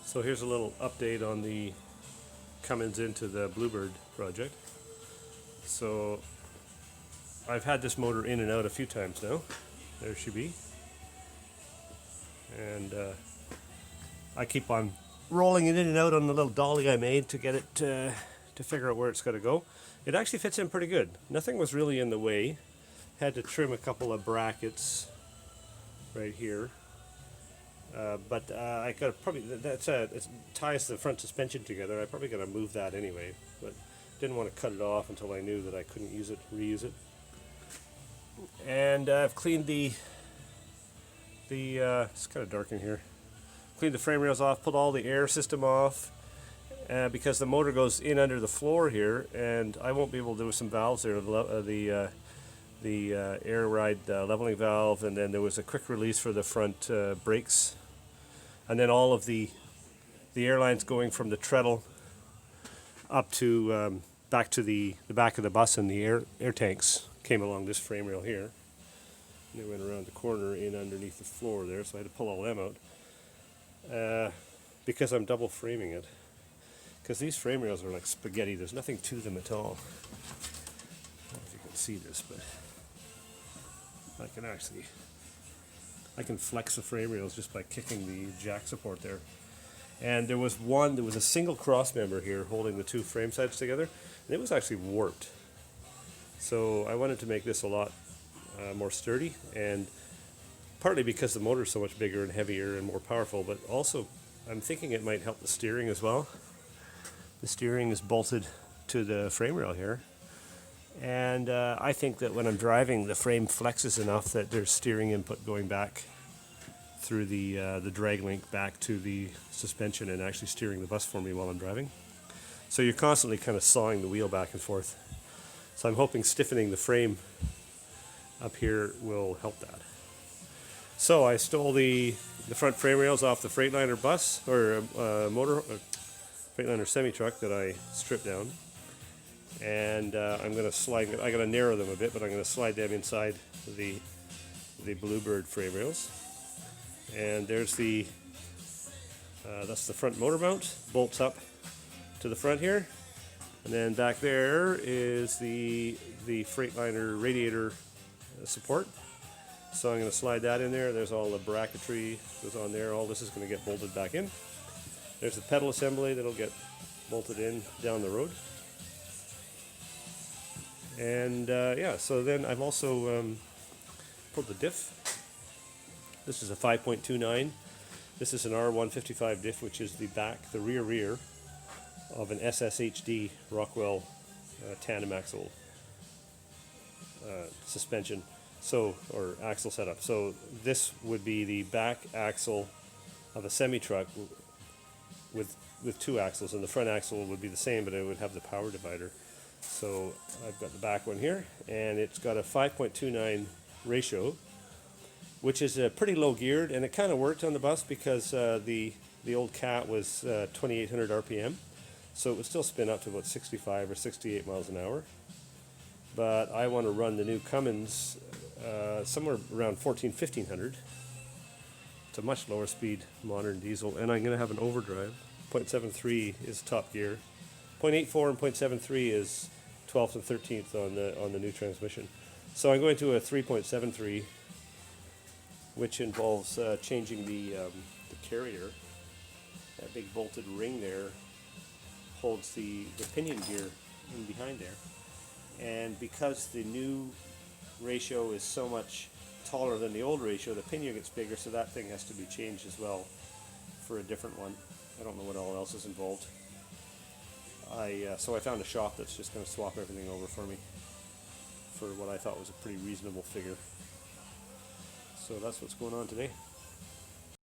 So here's a little update on the Cummins into the Bluebird project. So I've had this motor in and out a few times now. There she be. And I keep on rolling it in and out on the little dolly I made to get it to figure out where it's got to go. It actually fits in pretty good. Nothing was really in the way. Had to trim a couple of brackets right here. But I got probably it ties the front suspension together. I probably got to move that anyway, but didn't want to cut it off until I knew that I couldn't reuse it. And I've cleaned the it's kind of dark in here. Cleaned the frame rails off, pulled all the air system off, because the motor goes in under the floor here, and I won't be able to do some valves there. The air ride leveling valve, and then there was a quick release for the front brakes, and then all of the air lines going from the treadle up to back to the back of the bus, and the air tanks came along this frame rail here. And they went around the corner in underneath the floor there, so I had to pull all them out because I'm double framing it. Because these frame rails are like spaghetti. There's nothing to them at all. I don't know if you can see this, but I can flex the frame rails just by kicking the jack support there. And there was a single cross member here holding the two frame sides together, and it was actually warped. So I wanted to make this a lot more sturdy, and partly because the motor is so much bigger and heavier and more powerful, but also I'm thinking it might help the steering as well. The steering is bolted to the frame rail here. And I think that when I'm driving, the frame flexes enough that there's steering input going back through the drag link back to the suspension and actually steering the bus for me while I'm driving. So you're constantly kind of sawing the wheel back and forth. So I'm hoping stiffening the frame up here will help that. So I stole the front frame rails off the Freightliner bus, or Freightliner semi-truck that I stripped down. And I'm going to slide. I got to narrow them a bit, but I'm going to slide them inside the Bluebird frame rails. And there's that's the front motor mount, bolts up to the front here, and then back there is the Freightliner radiator support. So I'm going to slide that in there. There's all the bracketry goes on there. All this is going to get bolted back in. There's the pedal assembly that'll get bolted in down the road. And yeah, so then I've also pulled the diff. This is a 5.29. This is an R155 diff, which is the rear of an SSHD Rockwell tandem axle suspension, or axle setup. So this would be the back axle of a semi-truck with two axles, and the front axle would be the same, but it would have the power divider. So I've got the back one here, and it's got a 5.29 ratio, which is pretty low geared, and it kind of worked on the bus because the old Cat was 2,800 RPM, so it would still spin up to about 65 or 68 miles an hour. But I want to run the new Cummins somewhere around 1,500. It's a much lower speed modern diesel, and I'm going to have an overdrive. 0.73 is top gear. 0.84 and 0.73 is 12th and 13th on the new transmission. So I'm going to a 3.73, which involves changing the carrier. That big bolted ring there holds the pinion gear in behind there. And because the new ratio is so much taller than the old ratio, the pinion gets bigger, so that thing has to be changed as well for a different one. I don't know what all else is involved. So I found a shop that's just going to swap everything over for me for what I thought was a pretty reasonable figure. So that's what's going on today.